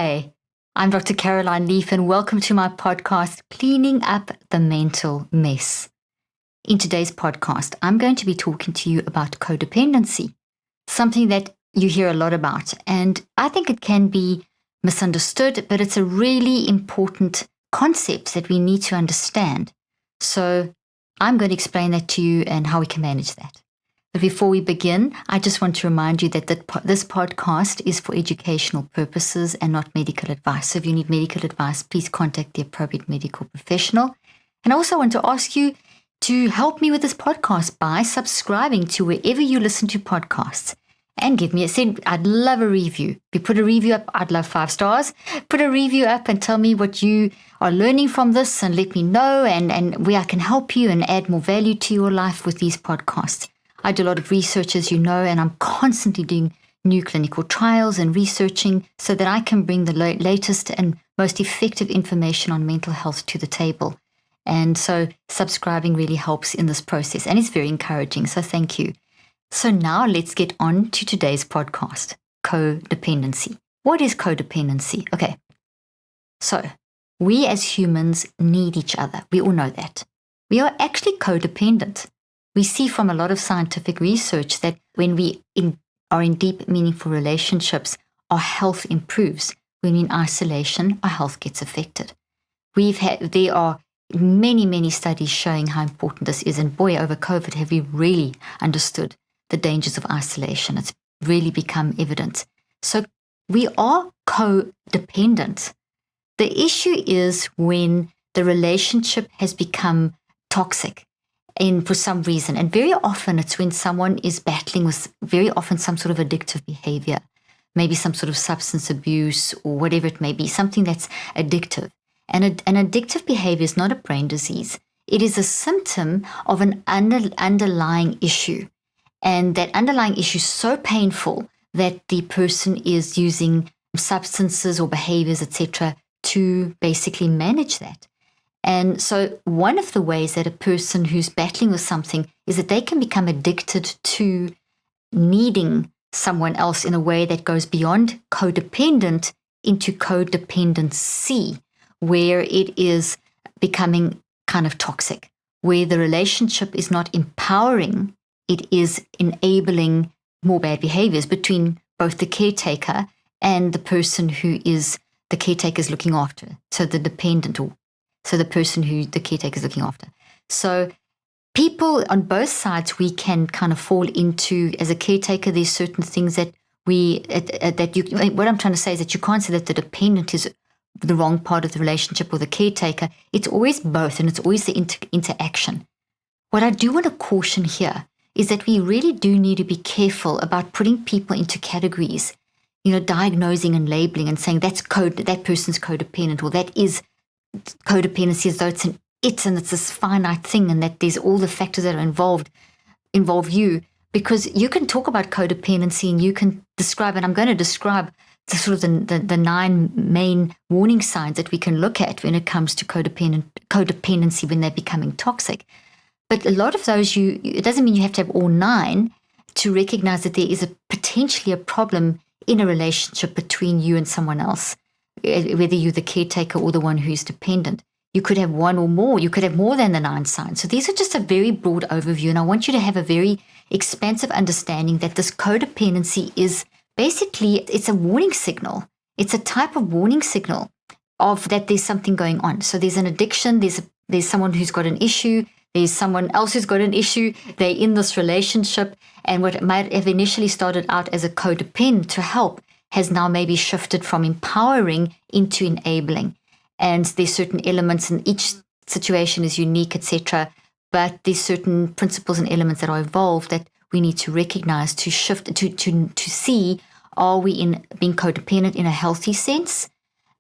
Hi, I'm Dr. Caroline Leaf, and welcome to my podcast, Cleaning Up the Mental Mess. In today's podcast, I'm going to be talking to you about codependency, something that you hear a lot about, and I think it can be misunderstood, but it's a really important concept that we need to understand. So I'm going to explain that to you and how we can manage that. But before we begin, I just want to remind you that this podcast is for educational purposes and not medical advice. So if you need medical advice, please contact the appropriate medical professional. And I also want to ask you to help me with this podcast by subscribing to wherever you listen to podcasts and give me a send. I'd love a review. If you put a review up, I'd love 5 stars. Put a review up and tell me what you are learning from this and let me know and where I can help you and add more value to your life with these podcasts. I do a lot of research, as you know, and I'm constantly doing new clinical trials and researching so that I can bring the latest and most effective information on mental health to the table. And so subscribing really helps in this process, and it's very encouraging. So thank you. So now let's get on to today's podcast, codependency. What is codependency? Okay. So we as humans need each other. We all know that. We are actually codependent. We see from a lot of scientific research that when we are in deep, meaningful relationships, our health improves. When we're in isolation, our health gets affected. There are many, many studies showing how important this is. And boy, over COVID, have we really understood the dangers of isolation. It's really become evident. So we are codependent. The issue is when the relationship has become toxic. For some reason. And very often it's when someone is battling with very often some sort of addictive behavior, maybe some sort of substance abuse or whatever it may be, something that's addictive. And an addictive behavior is not a brain disease. It is a symptom of an underlying issue. And that underlying issue is so painful that the person is using substances or behaviors, etc., to basically manage that. And so one of the ways that a person who's battling with something is that they can become addicted to needing someone else in a way that goes beyond codependent into codependency, where it is becoming kind of toxic, where the relationship is not empowering, it is enabling more bad behaviors between both the caretaker and the person who is the caretaker is looking after, so the dependent so the person who the caretaker is looking after. So people on both sides, we can kind of fall into, as a caretaker, there's certain things that what I'm trying to say is that you can't say that the dependent is the wrong part of the relationship or the caretaker. It's always both, and it's always the interaction. What I do want to caution here is that we really do need to be careful about putting people into categories, diagnosing and labeling and saying that person's codependent, or that is codependency, as though and it's this finite thing, and that there's all the factors that are involve you, because you can talk about codependency and you can describe, and I'm going to describe the sort of the 9 main warning signs that we can look at when it comes to codependency when they're becoming toxic. But a lot of those, it doesn't mean you have to have all 9 to recognize that there is potentially a problem in a relationship between you and someone else, whether you're the caretaker or the one who's dependent. You could have one or more. You could have more than the 9 signs. So these are just a very broad overview, and I want you to have a very expansive understanding that this codependency is basically, it's a warning signal. It's a type of warning signal of that there's something going on. So there's an addiction, there's someone who's got an issue, there's someone else who's got an issue, they're in this relationship, and what might have initially started out as a codependent to help has now maybe shifted from empowering into enabling. And there's certain elements, and each situation is unique, etc. But there's certain principles and elements that are evolved that we need to recognize to shift, to see, are we in being codependent in a healthy sense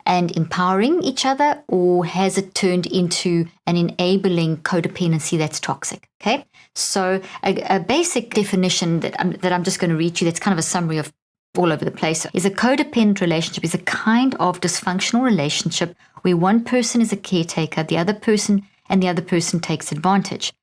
and empowering each other, or has it turned into an enabling codependency that's toxic? Okay, so a basic definition that I'm just going to read you, that's kind of a summary of all over the place, is a codependent relationship is a kind of dysfunctional relationship where one person is a caretaker, the other person takes advantage.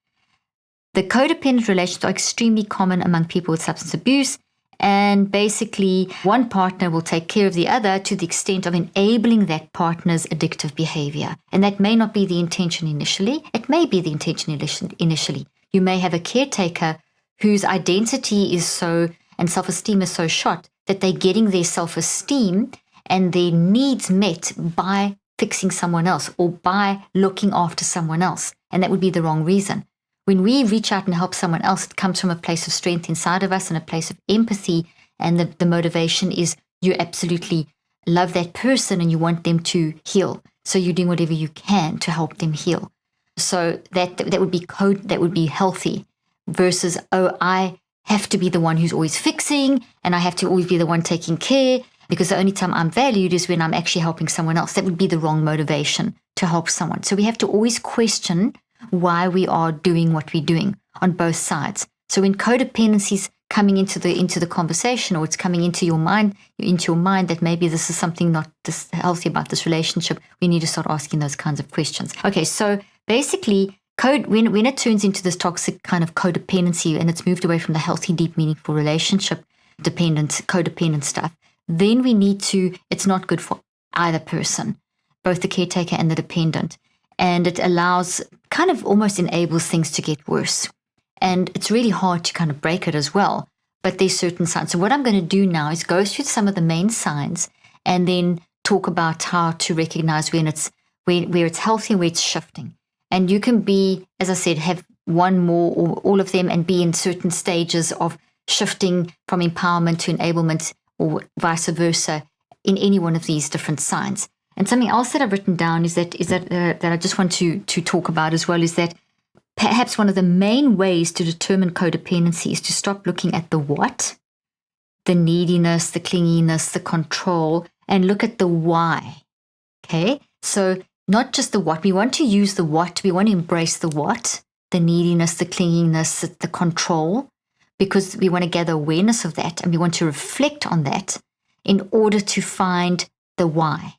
The codependent relationships are extremely common among people with substance abuse And basically, one partner will take care of the other to the extent of enabling that partner's addictive behavior. And that may not be the intention initially. It may be the intention initially. You may have a caretaker whose identity is so, and self-esteem is so shot that they're getting their self-esteem and their needs met by fixing someone else or by looking after someone else. And that would be the wrong reason. When we reach out and help someone else, it comes from a place of strength inside of us and a place of empathy. And the motivation is you absolutely love that person and you want them to heal. So you're doing whatever you can to help them heal. So that would be that would be healthy versus, oh, I have to be the one who's always fixing and I have to always be the one taking care because the only time I'm valued is when I'm actually helping someone else. That would be the wrong motivation to help someone. So we have to always question why we are doing what we're doing on both sides. So when codependency is coming into the conversation, or it's coming into your mind that maybe this is something not this healthy about this relationship, we need to start asking those kinds of questions. Okay, so basically, when it turns into this toxic kind of codependency and it's moved away from the healthy, deep, meaningful relationship codependent stuff, then we need to, it's not good for either person, both the caretaker and the dependent. And it allows, kind of almost enables things to get worse. And it's really hard to kind of break it as well. But there's certain signs. So what I'm going to do now is go through some of the main signs and then talk about how to recognize when it's where it's healthy and where it's shifting. And you can be, as I said, have one more or all of them and be in certain stages of shifting from empowerment to enablement or vice versa in any one of these different signs. And something else that I've written down is that I just want to talk about as well is that perhaps one of the main ways to determine codependency is to stop looking at the what, the neediness, the clinginess, the control, and look at the why. Okay? So not just the what. We want to use the what. We want to embrace the what, the neediness, the clinginess, the control, because we want to gather awareness of that and we want to reflect on that in order to find the why.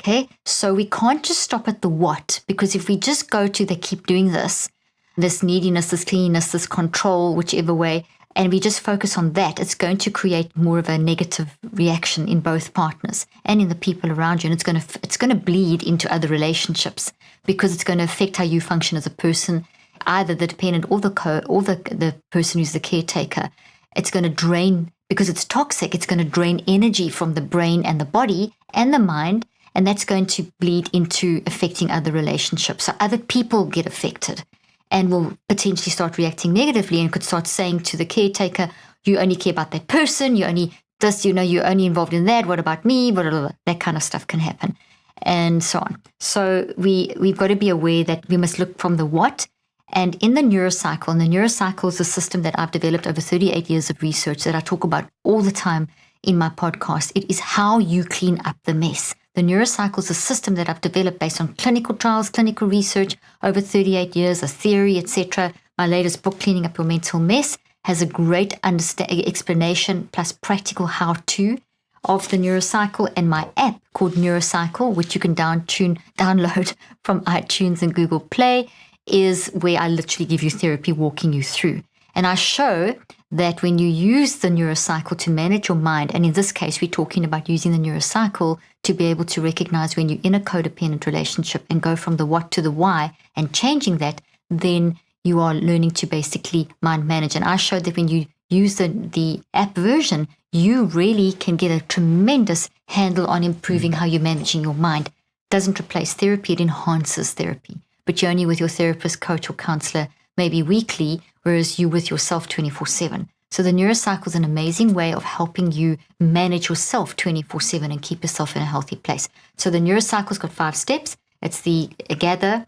Okay, so we can't just stop at the what, because if we just go to they keep doing this neediness, this cleanliness, this control, whichever way, and we just focus on that, it's going to create more of a negative reaction in both partners and in the people around you. And it's going to bleed into other relationships because it's going to affect how you function as a person, either the dependent or the person who's the caretaker. It's going to drain, because it's toxic, it's going to drain energy from the brain and the body and the mind. And that's going to bleed into affecting other relationships. So other people get affected and will potentially start reacting negatively and could start saying to the caretaker, you only care about that person, you only this, you're only involved in that, what about me, blah, blah, blah. That kind of stuff can happen and so on. So we've got to be aware that we must look from the what. And in the Neuro Cycle, and the Neuro Cycle is a system that I've developed over 38 years of research that I talk about all the time in my podcast. It is how you clean up the mess. The Neuro Cycle is a system that I've developed based on clinical trials, clinical research, over 38 years, a theory, etc. My latest book, Cleaning Up Your Mental Mess, has a great explanation plus practical how-to of the Neuro Cycle, and my app called Neuro Cycle, which you can download from iTunes and Google Play, is where I literally give you therapy walking you through. And I show that when you use the Neuro Cycle to manage your mind, and in this case, we're talking about using the Neuro Cycle to be able to recognize when you're in a codependent relationship and go from the what to the why and changing that, then you are learning to basically mind manage. And I showed that when you use the app version, you really can get a tremendous handle on improving how you're managing your mind. It doesn't replace therapy, it enhances therapy. But you're only with your therapist, coach, or counselor maybe weekly, whereas you with yourself 24/7. So the Neuro Cycle is an amazing way of helping you manage yourself 24/7 and keep yourself in a healthy place. So the Neuro Cycle's got 5 steps. It's the gather,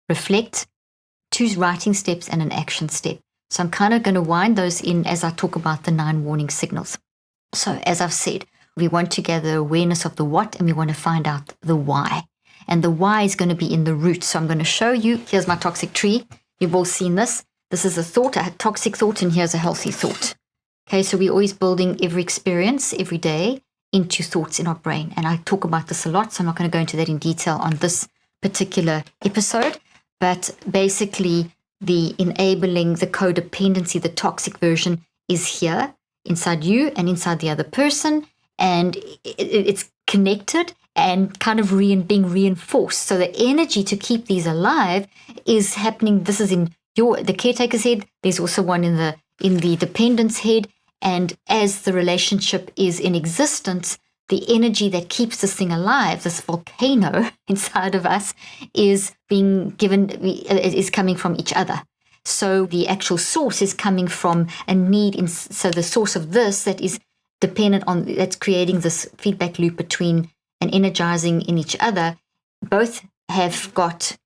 reflect, 2 writing steps, and an action step. So I'm kind of going to wind those in as I talk about the 9 warning signals. So as I've said, we want to gather awareness of the what, and we want to find out the why. And the why is going to be in the root. So I'm going to show you, here's my toxic tree. You've all seen this. This is a thought, a toxic thought, and here's a healthy thought. Okay, so we're always building every experience, every day, into thoughts in our brain. And I talk about this a lot, so I'm not going to go into that in detail on this particular episode. But basically, the enabling, the codependency, the toxic version is here. inside you and inside the other person, and it's connected and kind of being reinforced. So the energy to keep these alive is happening. This is in the caretaker's head. There's also one in the dependent's head. And as the relationship is in existence, the energy that keeps this thing alive, this volcano inside of us, is coming from each other. So the actual source is coming from a need. So the source of this that is dependent on, that's creating this feedback loop between and energizing in each other, both have got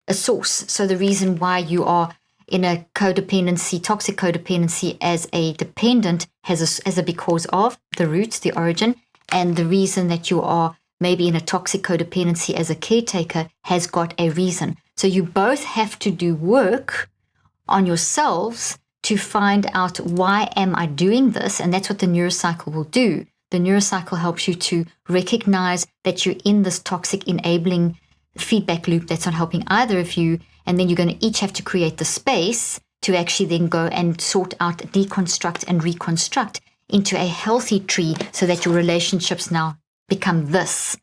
a source. So the reason why you are in a codependency, toxic codependency as a dependent has a because of the roots, the origin, and the reason that you are maybe in a toxic codependency as a caretaker has got a reason. So you both have to do work on yourselves to find out, why am I doing this? And that's what the neurocycle will do. The neurocycle helps you to recognize that you're in this toxic enabling feedback loop that's not helping either of you. And then you're going to each have to create the space to actually then go and sort out, deconstruct and reconstruct into a healthy tree so that your relationships now become this.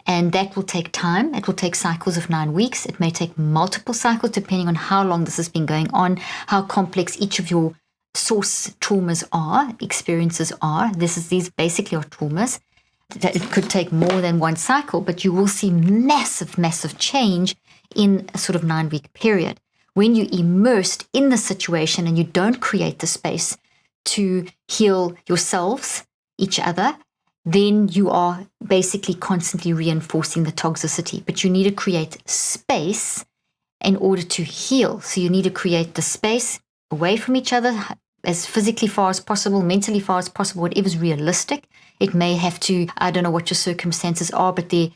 And that will take time. It will take cycles of 9 weeks. It may take multiple cycles depending on how long this has been going on, how complex each of your source traumas are, experiences are. These basically are traumas. That it could take more than one cycle, but you will see massive, massive change in a sort of 9-week period. When you're immersed in the situation and you don't create the space to heal yourselves, each other, then you are basically constantly reinforcing the toxicity. But you need to create space in order to heal. So you need to create the space away from each other as physically far as possible, mentally far as possible, whatever's realistic. It may have to, I don't know what your circumstances are, but the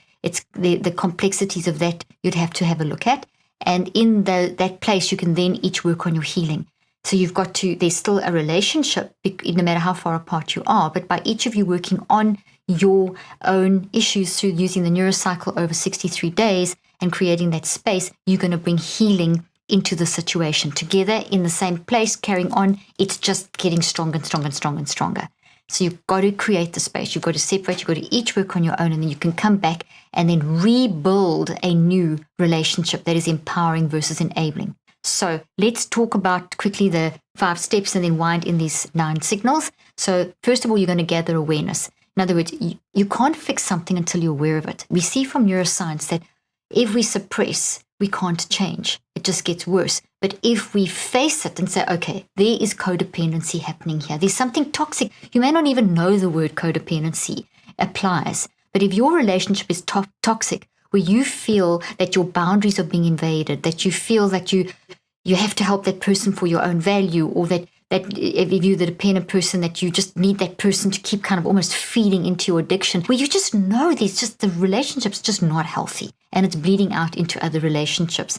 complexities of that you'd have to have a look at. And in that place, you can then each work on your healing. So you've got to, there's still a relationship, no matter how far apart you are, but by each of you working on your own issues through using the neurocycle over 63 days and creating that space, you're going to bring healing into the situation. Together in the same place, carrying on, it's just getting stronger and stronger and stronger and stronger. So you've got to create the space. You've got to separate. You've got to each work on your own, and then you can come back and then rebuild a new relationship that is empowering versus enabling. So let's talk about quickly the 5 steps and then wind in these 9 signals. So first of all, you're going to gather awareness. In other words, you can't fix something until you're aware of it. We see from neuroscience that if we suppress, we can't change. It just gets worse. But if we face it and say, okay, there is codependency happening here. There's something toxic. You may not even know the word codependency applies. But if your relationship is toxic, where you feel that your boundaries are being invaded, that you feel that you have to help that person for your own value, or that if you're the dependent person, that you just need that person to keep kind of almost feeding into your addiction, where you just know the relationship's just not healthy and it's bleeding out into other relationships,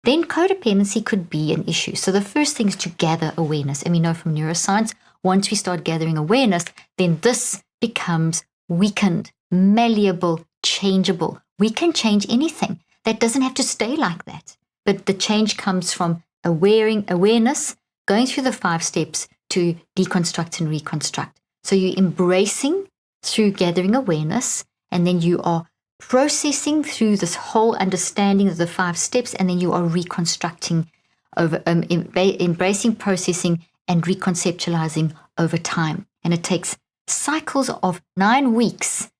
then codependency could be an issue. So the first thing is to gather awareness. And we know from neuroscience, once we start gathering awareness, then this becomes weakened, malleable, changeable. We can change anything. That doesn't have to stay like that. But the change comes from awareness, going through the 5 steps to deconstruct and reconstruct. So you're embracing through gathering awareness, and then you are processing through this whole understanding of the 5 steps, and then you are reconstructing over, embracing, processing, and reconceptualizing over time. And it takes cycles of 9 weeks,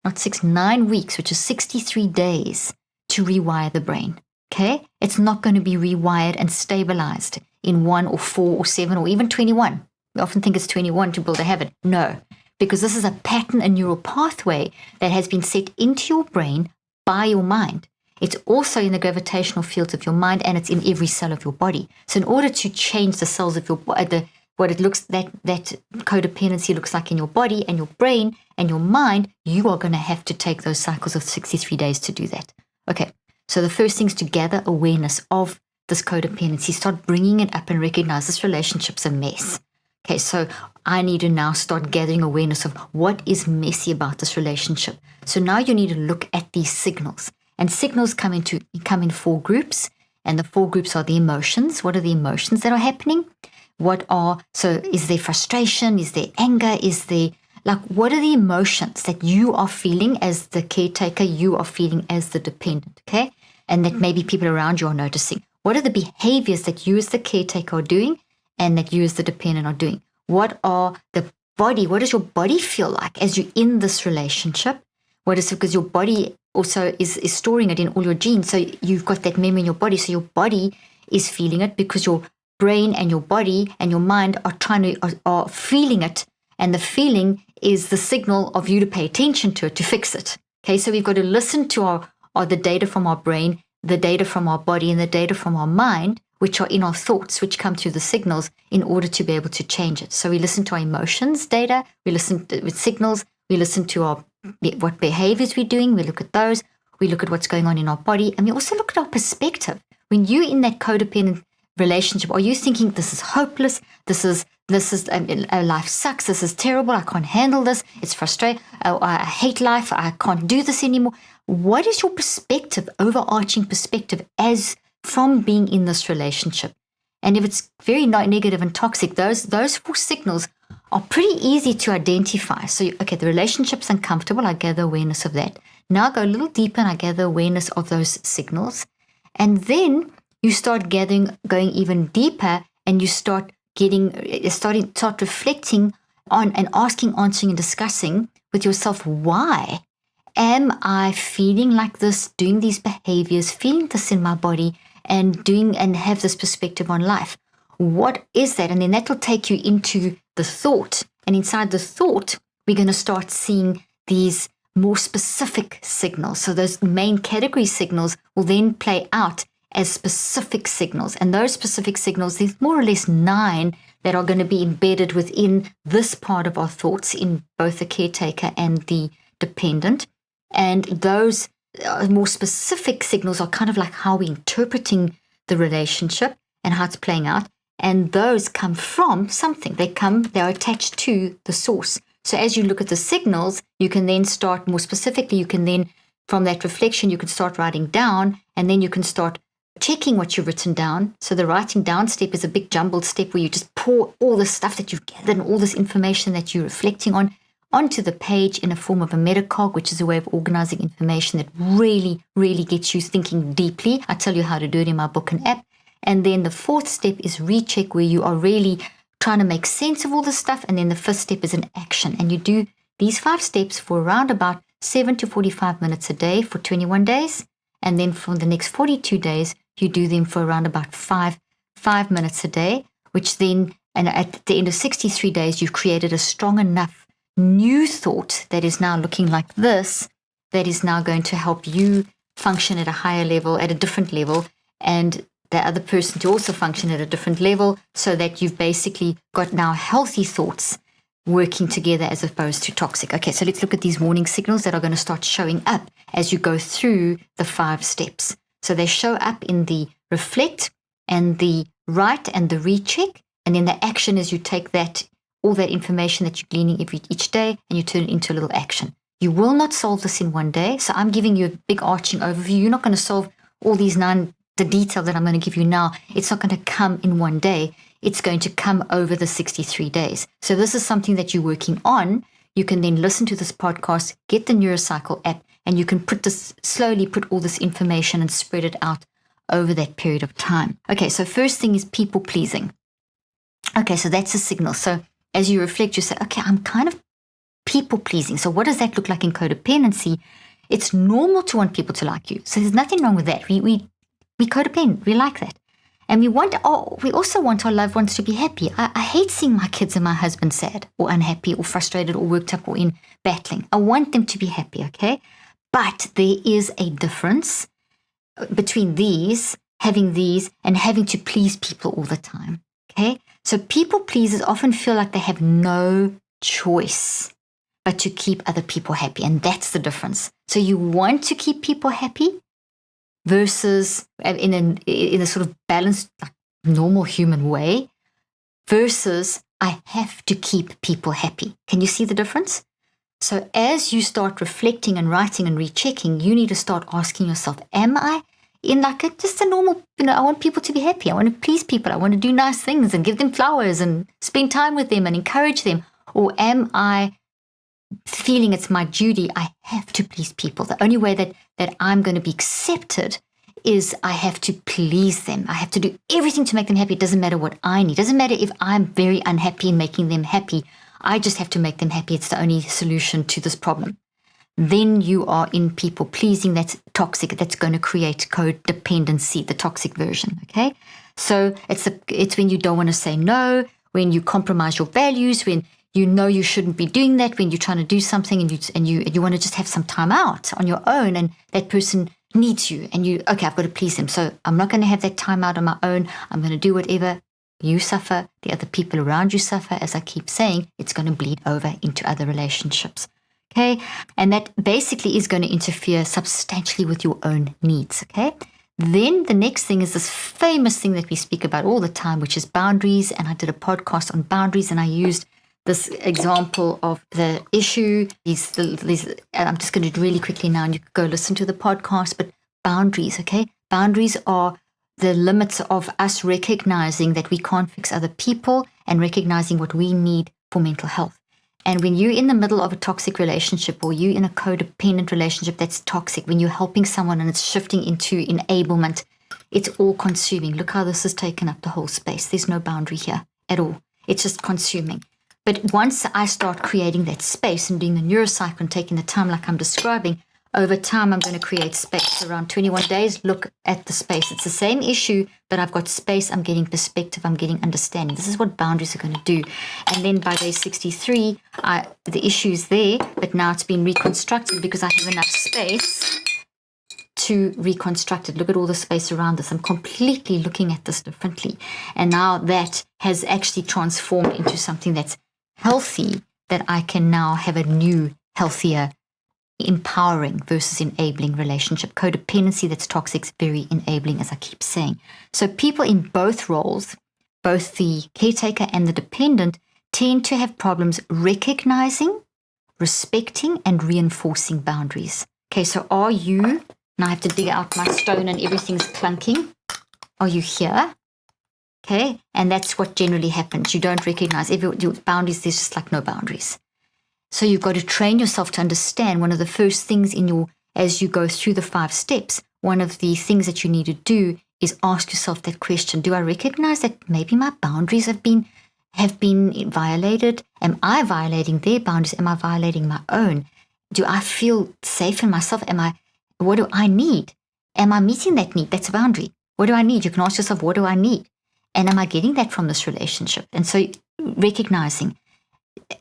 not 6, 9 weeks, which is 63 days to rewire the brain. Okay? It's not going to be rewired and stabilized in 1 or 4 or 7 or even 21. We often think it's 21 to build a habit. No, because this is a pattern, a neural pathway that has been set into your brain by your mind. It's also in the gravitational fields of your mind, and it's in every cell of your body. So in order to change the cells of your body, what it looks, that codependency looks like in your body and your brain and your mind, you are going to have to take those cycles of 63 days to do that. Okay, so the first thing is to gather awareness of this codependency. Start bringing it up and recognize this relationship's a mess. Okay, so I need to now start gathering awareness of what is messy about this relationship. So now you need to look at these signals. And signals come in 4 groups. And the 4 groups are the emotions. What are the emotions that are happening? So is there frustration? Is there anger? What are the emotions that you are feeling as the caretaker, you are feeling as the dependent, okay? And that maybe people around you are noticing. What are the behaviors that you as the caretaker are doing and that you as the dependent are doing? What does your body feel like as you're in this relationship? Because your body also is storing it in all your genes. So you've got that memory in your body. So your body is feeling it because your brain and your body and your mind are feeling it. And the feeling is the signal of you to pay attention to it, to fix it. Okay, so we've got to listen to the data from our brain, the data from our body, and the data from our mind, which are in our thoughts, which come through the signals in order to be able to change it. So we listen to our emotions data, we listen with signals, we listen to what behaviors we're doing, we look at those, we look at what's going on in our body, and we also look at our perspective. When you're in that codependent relationship, are you thinking this is hopeless, life sucks, this is terrible, I can't handle this, it's frustrating, I hate life, I can't do this anymore? What is your perspective, overarching perspective, as from being in this relationship? And if it's very negative and toxic, those 4 signals are pretty easy to identify. So, okay, the relationship's uncomfortable, I gather awareness of that. Now I go a little deeper and I gather awareness of those signals. And then you start going even deeper, and you start reflecting on and asking, answering, and discussing with yourself, why am I feeling like this, doing these behaviors, feeling this in my body, and have this perspective on life? What is that? And then that will take you into the thought. And inside the thought, we're going to start seeing these more specific signals. So those main category signals will then play out as specific signals. And those specific signals, there's more or less 9 that are going to be embedded within this part of our thoughts, in both the caretaker and the dependent. And those more specific signals are kind of like how we're interpreting the relationship and how it's playing out. And those come from something. They're attached to the source. So as you look at the signals, you can then start more specifically, you can then, from that reflection, you can start writing down, and then you can start checking what you've written down. So the writing down step is a big jumbled step where you just pour all the stuff that you've gathered and all this information that you're reflecting on onto the page in a form of a metacog, which is a way of organizing information that really, really gets you thinking deeply. I tell you how to do it in my book and app. And then the 4th step is recheck, where you are really trying to make sense of all this stuff. And then the 5th step is an action. And you do these 5 steps for around about 7 to 45 minutes a day for 21 days. And then for the next 42 days, you do them for around about 5 minutes a day, which then, and at the end of 63 days, you've created a strong enough new thought that is now looking like this, that is now going to help you function at a higher level, at a different level, and the other person to also function at a different level, so that you've basically got now healthy thoughts working together as opposed to toxic. Okay, so let's look at these warning signals that are going to start showing up as you go through the 5 steps. So they show up in the reflect and the write and the recheck. And then the action is you take all that information that you're gleaning each day, and you turn it into a little action. You will not solve this in one day. So I'm giving you a big arching overview. You're not going to solve all these 9, the detail that I'm going to give you now. It's not going to come in one day. It's going to come over the 63 days. So this is something that you're working on. You can then listen to this podcast, get the Neuro Cycle app, and you can slowly put all this information and spread it out over that period of time. Okay, so first thing is people pleasing. Okay, so that's a signal. So as you reflect, you say, okay, I'm kind of people pleasing. So what does that look like in codependency? It's normal to want people to like you. So there's nothing wrong with that. We codependent. We like that. And we also want our loved ones to be happy. I hate seeing my kids and my husband sad or unhappy or frustrated or worked up or in battling. I want them to be happy, okay? But there is a difference between having these, and having to please people all the time, okay? So people pleasers often feel like they have no choice but to keep other people happy. And that's the difference. So you want to keep people happy, versus in a sort of balanced, like, normal human way, versus I have to keep people happy. Can you see the difference? So as you start reflecting and writing and rechecking, you need to start asking yourself, am I in like just a normal, I want people to be happy. I want to please people. I want to do nice things and give them flowers and spend time with them and encourage them? Or am I feeling it's my duty, I have to please people? The only way that I'm going to be accepted is I have to please them. I have to do everything to make them happy. It doesn't matter what I need. It doesn't matter if I'm very unhappy in making them happy. I just have to make them happy. It's the only solution to this problem. Then you are in people pleasing. That's toxic. That's going to create codependency, the toxic version. Okay. So it's when you don't want to say no, when you compromise your values, when you know you shouldn't be doing that, when you're trying to do something and you want to just have some time out on your own, and that person needs you, and okay, I've got to please them. So I'm not going to have that time out on my own. I'm going to do whatever. You suffer, the other people around you suffer. As I keep saying, it's going to bleed over into other relationships. Okay. And that basically is going to interfere substantially with your own needs. Okay. Then the next thing is this famous thing that we speak about all the time, which is boundaries. And I did a podcast on boundaries, and I used this example of the issue. These, I'm just going to do really quickly now, and you can go listen to the podcast. But boundaries, okay? Boundaries are the limits of us recognizing that we can't fix other people and recognizing what we need for mental health. And when you're in the middle of a toxic relationship, or you're in a codependent relationship that's toxic, when you're helping someone and it's shifting into enablement, it's all consuming. Look how this has taken up the whole space. There's no boundary here at all. It's just consuming. But once I start creating that space and doing the neurocycle and taking the time like I'm describing, over time I'm going to create space. Around 21 days, look at the space. It's the same issue, but I've got space. I'm getting perspective. I'm getting understanding. This is what boundaries are going to do. And then by day 63, the issue is there, but now it's been reconstructed because I have enough space to reconstruct it. Look at all the space around this. I'm completely looking at this differently. And now that has actually transformed into something that's healthy, that I can now have a new, healthier, empowering versus enabling relationship. Codependency that's toxic is very enabling, as I keep saying. So people in both roles, both the caretaker and the dependent, tend to have problems recognizing, respecting, and reinforcing boundaries. Okay, so are you, now I have to dig out my stone and everything's clunking. Are you here? Okay, and that's what generally happens. You don't recognize your boundaries. There's just like no boundaries. So you've got to train yourself to understand. One of the first things as you go through the 5 steps, one of the things that you need to do is ask yourself that question. Do I recognize that maybe my boundaries have been violated? Am I violating their boundaries? Am I violating my own? Do I feel safe in myself? What do I need? Am I meeting that need? That's a boundary. What do I need? You can ask yourself, what do I need? And am I getting that from this relationship? And so recognizing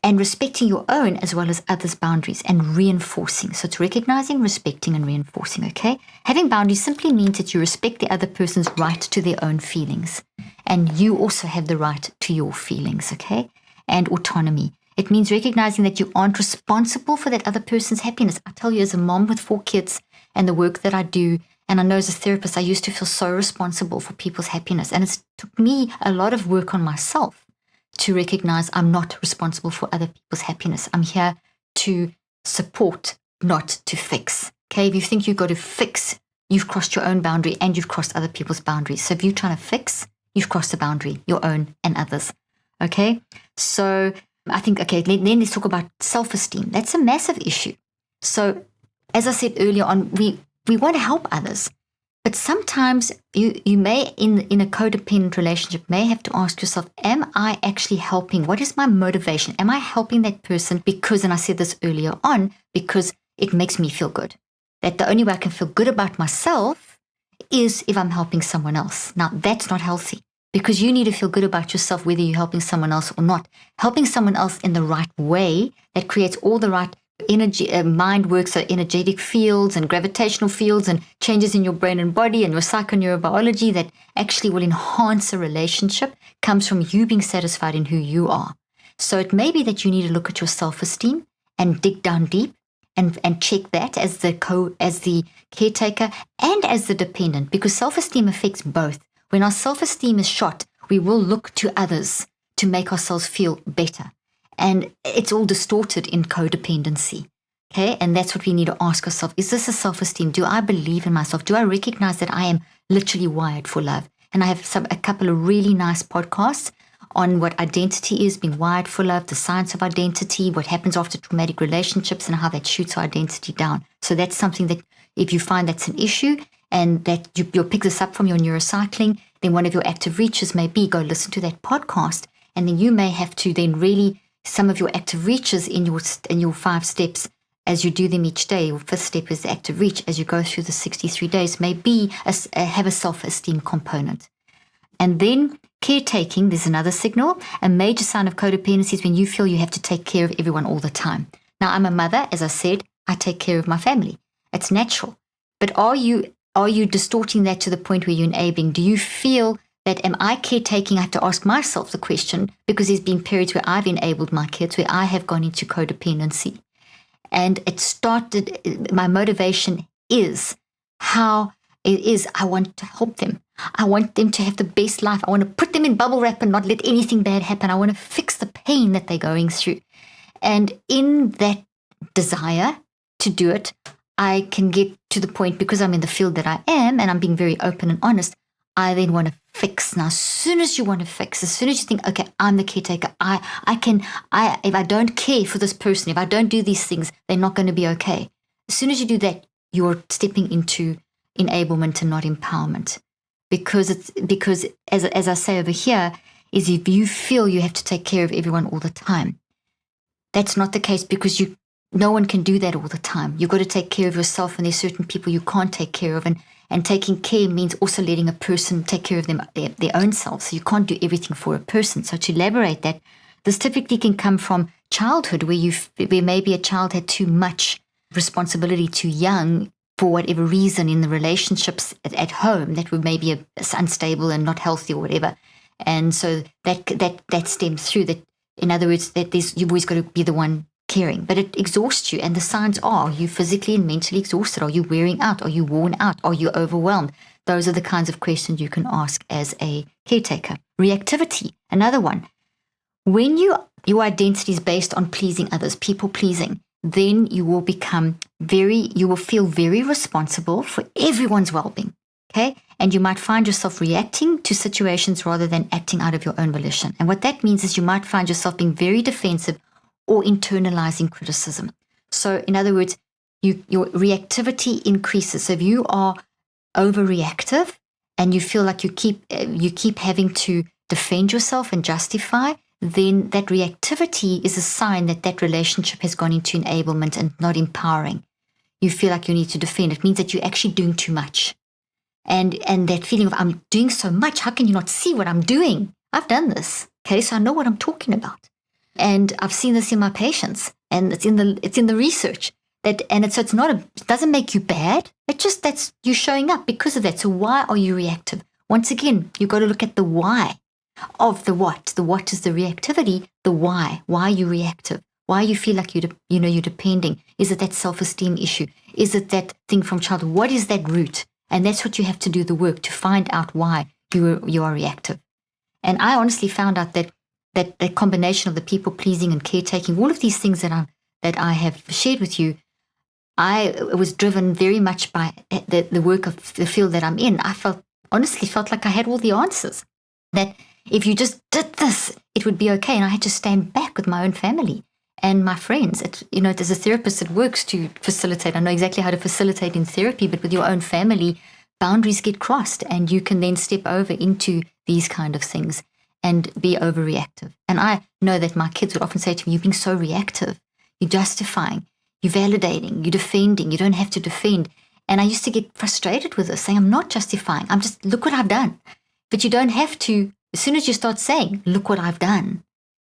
and respecting your own as well as others' boundaries and reinforcing. So it's recognizing, respecting, and reinforcing, okay? Having boundaries simply means that you respect the other person's right to their own feelings. And you also have the right to your feelings, okay? And autonomy. It means recognizing that you aren't responsible for that other person's happiness. I tell you, as a mom with 4 kids and the work that I do, and I know as a therapist, I used to feel so responsible for people's happiness. And it took me a lot of work on myself to recognize I'm not responsible for other people's happiness. I'm here to support, not to fix. Okay, if you think you've got to fix, you've crossed your own boundary and you've crossed other people's boundaries. So if you're trying to fix, you've crossed a boundary, your own and others. Okay, so I think, okay, then let's talk about self-esteem. That's a massive issue. So as I said earlier on, we want to help others. But sometimes you may, in a codependent relationship, may have to ask yourself, am I actually helping? What is my motivation? Am I helping that person because, and I said this earlier on, because it makes me feel good? That the only way I can feel good about myself is if I'm helping someone else. Now, that's not healthy, because you need to feel good about yourself whether you're helping someone else or not. Helping someone else in the right way that creates all the right energy, mind works, so energetic fields and gravitational fields and changes in your brain and body and your psychoneurobiology that actually will enhance a relationship, comes from you being satisfied in who you are. So it may be that you need to look at your self-esteem and dig down deep and check that as the caretaker and as the dependent, because self-esteem affects both. When our self-esteem is shot, we will look to others to make ourselves feel better. And it's all distorted in codependency. Okay, and that's what we need to ask ourselves. Is this a self-esteem? Do I believe in myself? Do I recognize that I am literally wired for love? And I have a couple of really nice podcasts on what identity is, being wired for love, the science of identity, what happens after traumatic relationships, and how that shoots our identity down. So that's something that if you find that's an issue and that you'll pick this up from your neurocycling, then one of your active reaches may be go listen to that podcast. And then you may have to then really, some of your active reaches in your 5 steps, as you do them each day, your 5th step is the active reach, as you go through the 63 days, may be have a self-esteem component. And then caretaking, there's another signal. A major sign of codependency is when you feel you have to take care of everyone all the time. Now, I'm a mother, as I said, I take care of my family. It's natural. But are you distorting that to the point where you're enabling? Do you feel that am I caretaking? I have to ask myself the question, because there's been periods where I've enabled my kids, where I have gone into codependency. And it started, my motivation is I want to help them. I want them to have the best life. I want to put them in bubble wrap and not let anything bad happen. I want to fix the pain that they're going through. And in that desire to do it, I can get to the point, because I'm in the field that I am and I'm being very open and honest, I then want to fix. Now, as soon as you want to fix, as soon as you think, okay, I'm the caretaker, if I don't care for this person, if I don't do these things, they're not going to be okay. As soon as you do that, you're stepping into enablement and not empowerment. Because as I say over here, is if you feel you have to take care of everyone all the time. That's not the case, because no one can do that all the time. You've got to take care of yourself, and there's certain people you can't take care of. And taking care means also letting a person take care of their own self. So you can't do everything for a person. So to elaborate that, this typically can come from childhood, where maybe a child had too much responsibility too young for whatever reason in the relationships at home that were maybe unstable and not healthy or whatever. And so that stems through that. In other words, you've always got to be the one caring, but it exhausts you. And the signs are you physically and mentally exhausted. Are you wearing out? Are you worn out? Are you overwhelmed? Those are the kinds of questions you can ask as a caretaker. Reactivity, another one. When your identity is based on pleasing others, people pleasing, then you will feel very responsible for everyone's well-being. Okay. And you might find yourself reacting to situations rather than acting out of your own volition. And what that means is you might find yourself being very defensive or internalizing criticism. So in other words, your reactivity increases. So if you are overreactive and you feel like you keep having to defend yourself and justify, then that reactivity is a sign that relationship has gone into enablement and not empowering. You feel like you need to defend. It means that you're actually doing too much. And that feeling of, I'm doing so much, how can you not see what I'm doing? I've done this. Okay, so I know what I'm talking about. And I've seen this in my patients, and it's in the research so it doesn't make you bad. It's just that's you showing up because of that. So why are you reactive? Once again, you've got to look at the why of the what. The what is the reactivity. The why. Why are you reactive? Why you feel like you're depending? Is it that self-esteem issue? Is it that thing from childhood? What is that root? And that's what you have to do the work to find out why you are reactive. And I honestly found out that combination of the people pleasing and caretaking, all of these things that I have shared with you, I was driven very much by the work of the field that I'm in. I honestly felt like I had all the answers. That if you just did this, it would be okay. And I had to stand back with my own family and my friends. As a therapist, it works to facilitate. I know exactly how to facilitate in therapy, but with your own family, boundaries get crossed, and you can then step over into these kind of things and be overreactive. And I know that my kids would often say to me, you're being so reactive. You're justifying, you're validating, you're defending. You don't have to defend. And I used to get frustrated with this, saying, I'm not justifying. I'm just, look what I've done. But you don't have to, as soon as you start saying, look what I've done,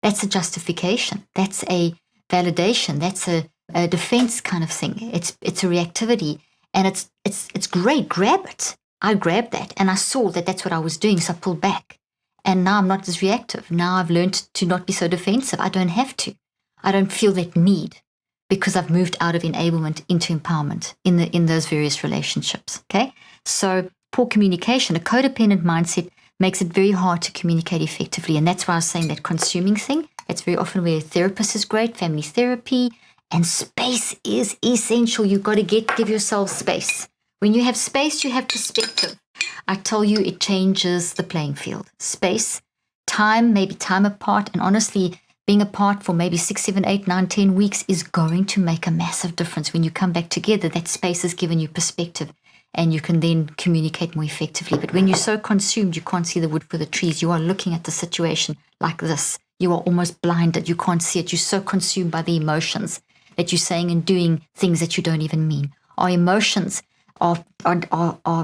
that's a justification. That's a validation. That's a defense kind of thing. It's a reactivity. And it's great. Grab it. I grabbed that, and I saw that that's what I was doing. So I pulled back. And now I'm not as reactive. Now I've learned to not be so defensive. I don't have to. I don't feel that need, because I've moved out of enablement into empowerment in those various relationships. Okay. So poor communication, a codependent mindset makes it very hard to communicate effectively. And that's why I was saying that consuming thing, it's very often where a therapist is great, family therapy, And space is essential. You've got to give yourself space. When you have space, you have perspective. I tell you, it changes the playing field. Space, time, maybe time apart, and honestly, being apart for maybe 6, 7, 8, 9, 10 weeks is going to make a massive difference. When you come back together, that space has given you perspective, and you can then communicate more effectively. But when you're so consumed, you can't see the wood for the trees. You are looking at the situation like this. You are almost blinded. You can't see it. You're so consumed by the emotions that you're saying and doing things that you don't even mean. Our emotions are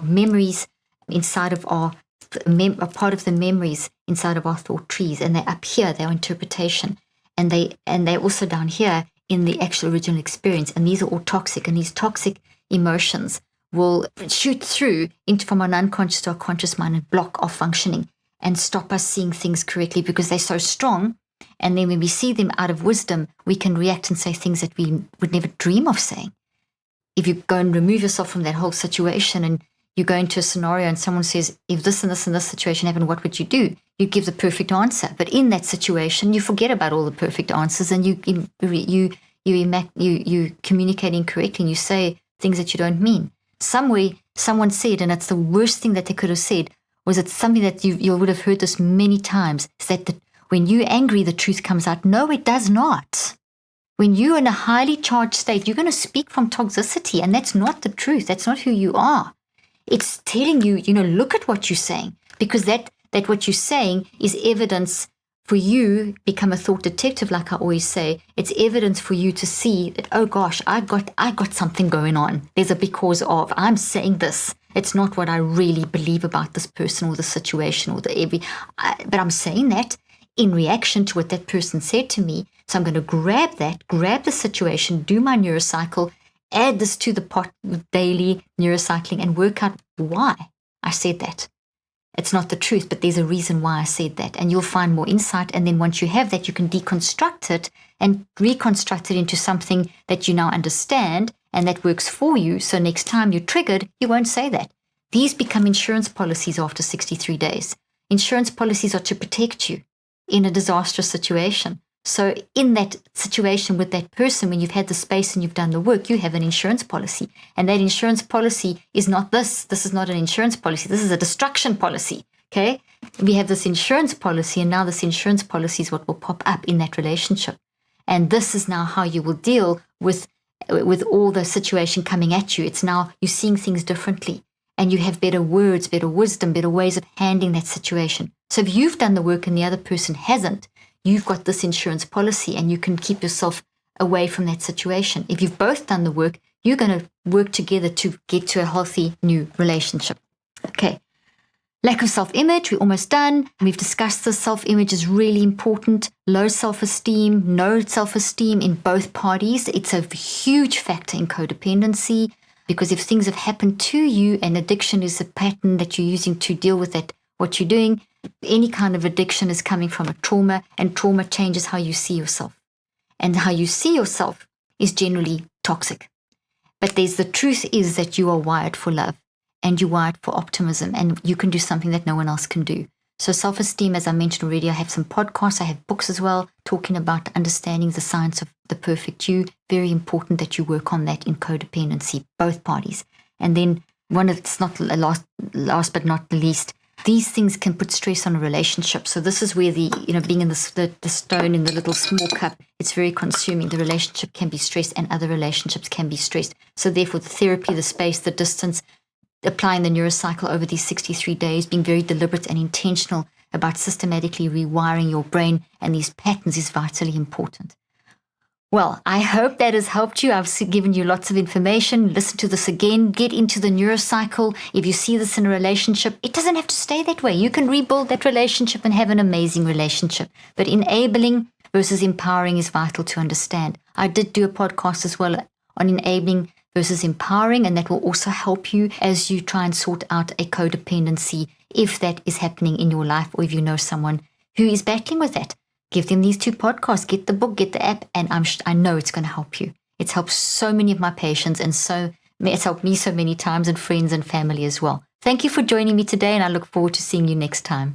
memories inside of are part of the memories inside of our thought trees, and they're up here, they're interpretation, and they're also down here in the actual original experience. And these are all toxic, and these toxic emotions will shoot through from our unconscious to our conscious mind and block our functioning and stop us seeing things correctly because they're so strong. And then when we see them out of wisdom, we can react and say things that we would never dream of saying. If you go and remove yourself from that whole situation and you go into a scenario and someone says, if this and this and this situation happened, what would you do? You give the perfect answer. But in that situation, you forget about all the perfect answers and you communicate incorrectly and you say things that you don't mean. Somewhere, someone said, and it's the worst thing that they could have said, was it something that you would have heard this many times, is that when you're angry, the truth comes out. No, it does not. When you're in a highly charged state, you're going to speak from toxicity, and that's not the truth. That's not who you are. It's telling you, look at what you're saying, because that what you're saying is evidence for you. Become a thought detective, like I always say. It's evidence for you to see that, oh gosh, I got something going on. There's a because of. I'm saying this. It's not what I really believe about this person or the situation or but I'm saying that in reaction to what that person said to me. So I'm going to grab the situation, do my neurocycle, add this to the pot with daily neurocycling and work out why I said that. It's not the truth, but there's a reason why I said that. And you'll find more insight. And then once you have that, you can deconstruct it and reconstruct it into something that you now understand and that works for you. So next time you're triggered, you won't say that. These become insurance policies after 63 days. Insurance policies are to protect you in a disastrous situation. So in that situation with that person, when you've had the space and you've done the work, you have an insurance policy. And that insurance policy is not this. This is not an insurance policy. This is a destruction policy. Okay? We have this insurance policy, and now this insurance policy is what will pop up in that relationship. And this is now how you will deal with all the situation coming at you. It's now you're seeing things differently, and you have better words, better wisdom, better ways of handling that situation. So if you've done the work and the other person hasn't, you've got this insurance policy and you can keep yourself away from that situation. If you've both done the work, you're going to work together to get to a healthy new relationship. Okay. Lack of self-image, we're almost done. We've discussed this. Self-image is really important. Low self-esteem, no self-esteem in both parties. It's a huge factor in codependency, because if things have happened to you and addiction is a pattern that you're using to deal with that, what you're doing, any kind of addiction is coming from a trauma, and trauma changes how you see yourself. And how you see yourself is generally toxic. But the truth is that you are wired for love, and you're wired for optimism, and you can do something that no one else can do. So self-esteem, as I mentioned already, I have some podcasts, I have books as well, talking about understanding the science of the perfect you. Very important that you work on that in codependency, both parties. And then it's not last but not the least, these things can put stress on a relationship. So this is where being in the stone in the little small cup, it's very consuming. The relationship can be stressed and other relationships can be stressed. So therefore the therapy, the space, the distance, applying the neurocycle over these 63 days, being very deliberate and intentional about systematically rewiring your brain and these patterns is vitally important. Well, I hope that has helped you. I've given you lots of information. Listen to this again. Get into the neurocycle. If you see this in a relationship, it doesn't have to stay that way. You can rebuild that relationship and have an amazing relationship. But enabling versus empowering is vital to understand. I did do a podcast as well on enabling versus empowering, and that will also help you as you try and sort out a codependency if that is happening in your life, or if you know someone who is battling with that. Give them these 2 podcasts, get the book, get the app, and I know it's going to help you. It's helped so many of my patients, and it's helped me so many times, and friends and family as well. Thank you for joining me today, and I look forward to seeing you next time.